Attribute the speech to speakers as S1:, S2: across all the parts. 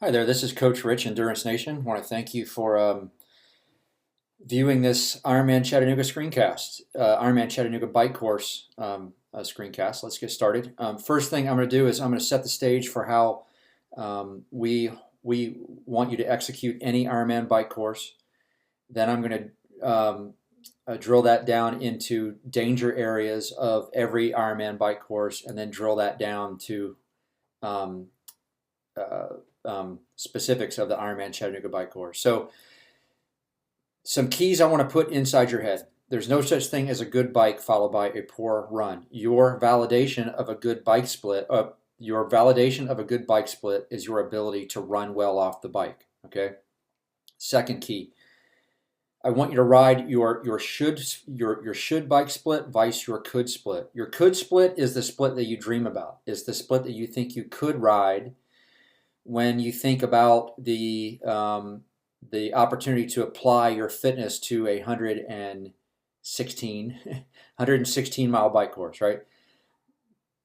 S1: Hi there, this is Coach Rich, Endurance Nation. I want to thank you for viewing this Ironman Chattanooga screencast, Ironman Chattanooga bike course screencast. Let's get started. First thing I'm going to do is I'm going to set the stage for how we want you to execute any Ironman bike course. Then I'm going to drill that down into danger areas of every Ironman bike course, and then drill that down to um, specifics of the Ironman Chattanooga bike course. So some keys I want to put inside your head. There's no such thing as a good bike followed by a poor run. Your validation of a good bike split, is your ability to run well off the bike. Okay. Second key, I want you to ride your should bike split vice your could split. Your could split is the split that you dream about. Is the split that you think you could ride when you think about the opportunity to apply your fitness to a 116 mile bike course, right?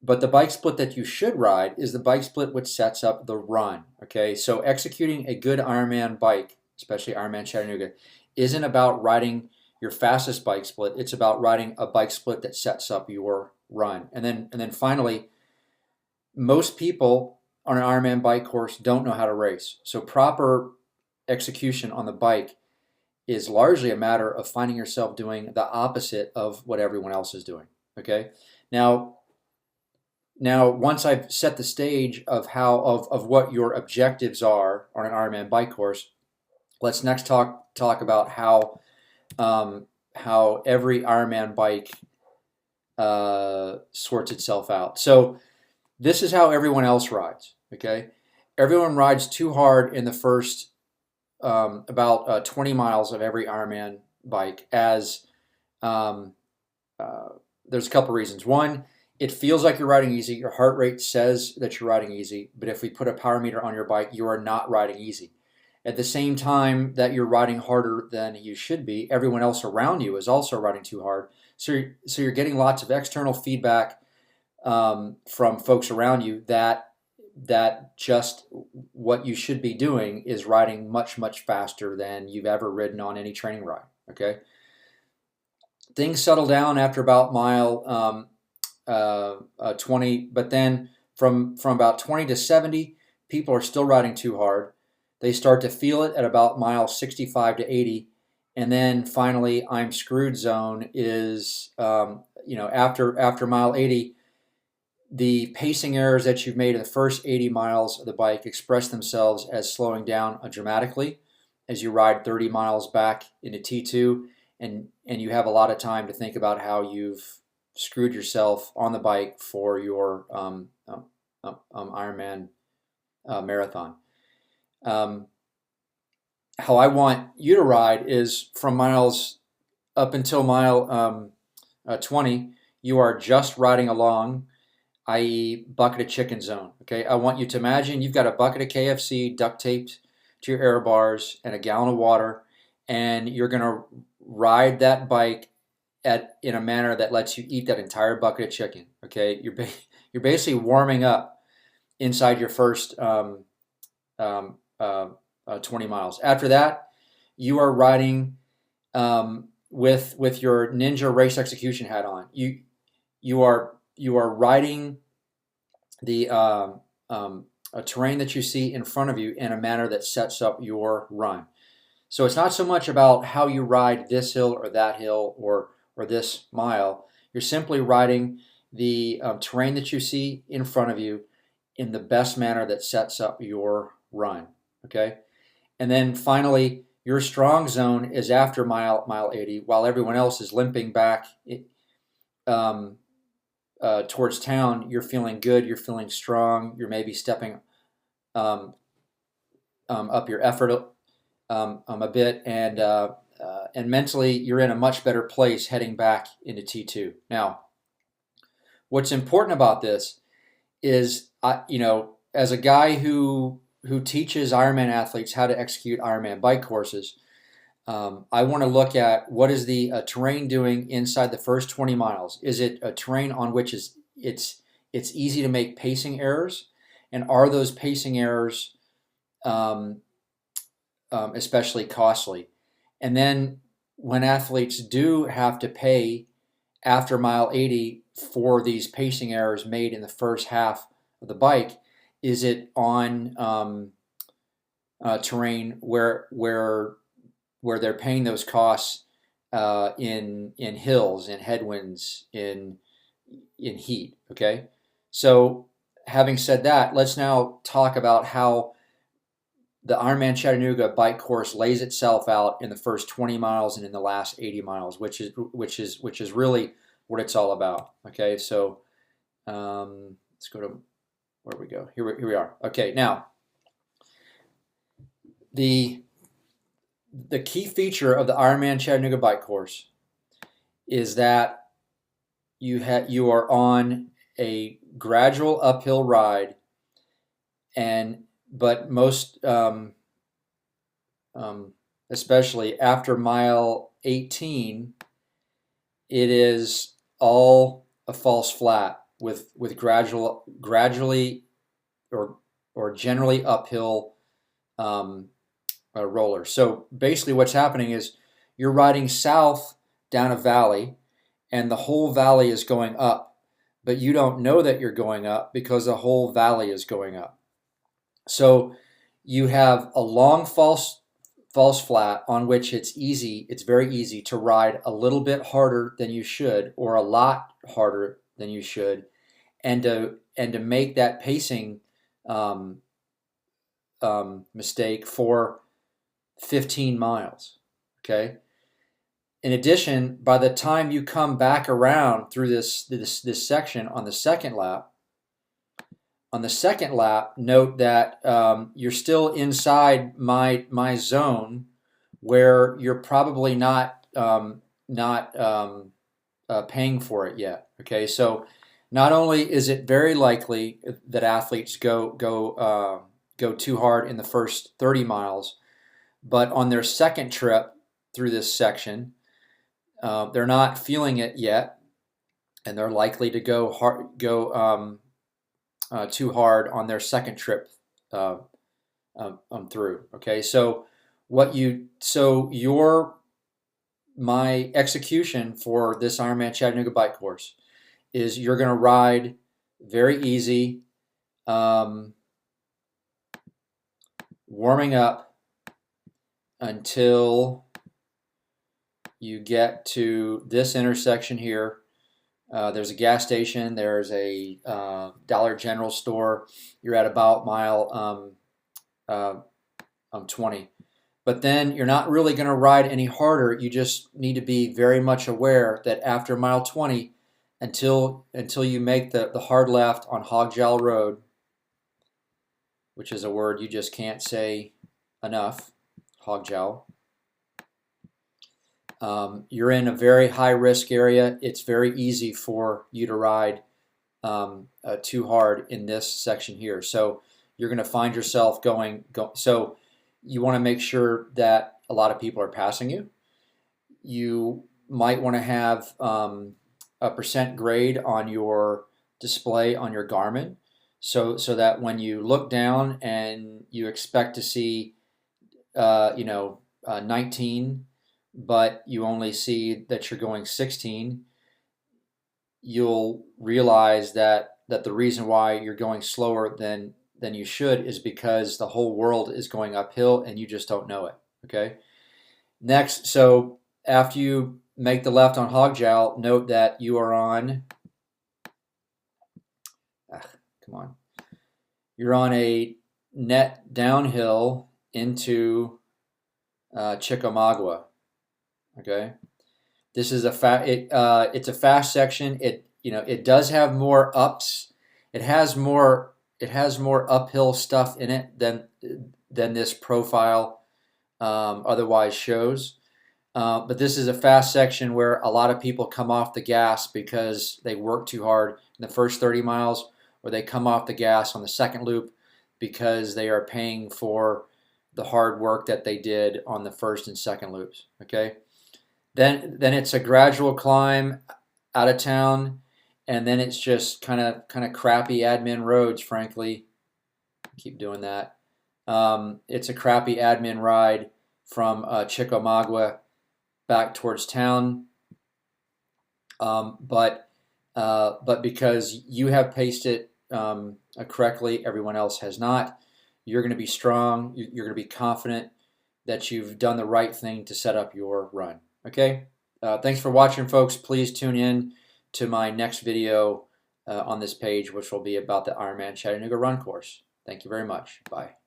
S1: But the bike split that you should ride is the bike split which sets up the run. Okay, so executing a good Ironman bike, especially Ironman Chattanooga, isn't about riding your fastest bike split. It's about riding a bike split that sets up your run. And then finally, most people on an Ironman bike course don't know how to race. So proper execution on the bike is largely a matter of finding yourself doing the opposite of what everyone else is doing. Okay. Now once I've set the stage of what your objectives are on an Ironman bike course, let's next talk about how every Ironman bike sorts itself out. So this is how everyone else rides. Okay, everyone rides too hard in the first about 20 miles of every Ironman bike. As there's a couple reasons. One, it feels like you're riding easy. Your heart rate says that you're riding easy, but if we put a power meter on your bike, you are not riding easy. At the same time that you're riding harder than you should be, everyone else around you is also riding too hard. So you're getting lots of external feedback from folks around you that just what you should be doing is riding much, much faster than you've ever ridden on any training ride. Okay. Things settle down after about mile 20, but then from about 20 to 70, people are still riding too hard. They start to feel it at about mile 65 to 80. And then finally, I'm screwed zone is, after mile 80, the pacing errors that you've made in the first 80 miles of the bike express themselves as slowing down dramatically as you ride 30 miles back into T2, and you have a lot of time to think about how you've screwed yourself on the bike for your Ironman marathon. How I want you to ride is from miles up until mile 20, you are just riding along, i.e. bucket of chicken zone. Okay, I want you to imagine you've got a bucket of KFC duct taped to your air bars and a gallon of water, and you're going to ride that bike in a manner that lets you eat that entire bucket of chicken. Okay, you're basically warming up inside your first 20 miles. After that, you are riding with your ninja race execution hat on. You are riding the terrain that you see in front of you in a manner that sets up your run. So it's not so much about how you ride this hill or that hill or this mile. You're simply riding the terrain that you see in front of you in the best manner that sets up your run. Okay, and then finally, your strong zone is after mile 80, while everyone else is limping back towards town. You're feeling good. You're feeling strong. You're maybe stepping up your effort a bit, and mentally you're in a much better place heading back into T2. Now, what's important about this is, as a guy who teaches Ironman athletes how to execute Ironman bike courses, I want to look at what is the terrain doing inside the first 20 miles. Is it a terrain on which it's easy to make pacing errors, and are those pacing errors um, especially costly. And then when athletes do have to pay after mile 80 for these pacing errors made in the first half of the bike, is it on terrain where they're paying those costs in hills, in headwinds, in heat? Okay, so having said that, let's now talk about how the Ironman Chattanooga bike course lays itself out in the first 20 miles and in the last 80 miles, which is really what it's all about. Okay, so let's go to where we go. Here we are. Okay, now the key feature of the Ironman Chattanooga bike course is that you are on a gradual uphill ride, but most especially after mile 18, it is all a false flat with gradually or generally uphill roller. So basically, what's happening is you're riding south down a valley, and the whole valley is going up, but you don't know that you're going up because the whole valley is going up. So you have a long false flat on which it's very easy to ride a little bit harder than you should, or a lot harder than you should, and to make that pacing mistake for 15 miles. Okay. In addition, by the time you come back around through this section on the second lap, note that you're still inside my zone, where you're probably not paying for it yet. Okay, so not only is it very likely that athletes go too hard in the first 30 miles, but on their second trip through this section, they're not feeling it yet, and they're likely to go too hard on their second trip through. Okay, so my execution for this Ironman Chattanooga bike course is you're going to ride very easy, warming up until you get to this intersection here. There's a gas station. There's a Dollar General store. You're at about mile 20. But then you're not really going to ride any harder. You just need to be very much aware that after mile 20, until you make the hard left on Hogjowl Road, which is a word you just can't say enough, Hogjowl. You're in a very high risk area. It's very easy for you to ride too hard in this section here. So you're going to find yourself so you want to make sure that a lot of people are passing you. You might want to have a percent grade on your display on your Garmin, so that when you look down and you expect to see 19, but you only see that you're going 16, you'll realize that the reason why you're going slower than you should is because the whole world is going uphill and you just don't know it. Okay. Next, so after you make the left on Hogjowl, note that you are on. You're on a net downhill into Chickamauga. Okay, this is it's a fast section. It does have more ups. It has more uphill stuff in it than this profile otherwise shows. But this is a fast section where a lot of people come off the gas because they work too hard in the first 30 miles, or they come off the gas on the second loop because they are paying for the hard work that they did on the first and second loops. Okay. Then it's a gradual climb out of town, and then it's just kind of crappy admin roads, frankly. Keep doing that. It's a crappy admin ride from Chickamauga back towards town. But because you have paced it correctly, everyone else has not. You're going to be strong. You're going to be confident that you've done the right thing to set up your run. Okay? Thanks for watching, folks. Please tune in to my next video on this page, which will be about the Ironman Chattanooga run course. Thank you very much. Bye.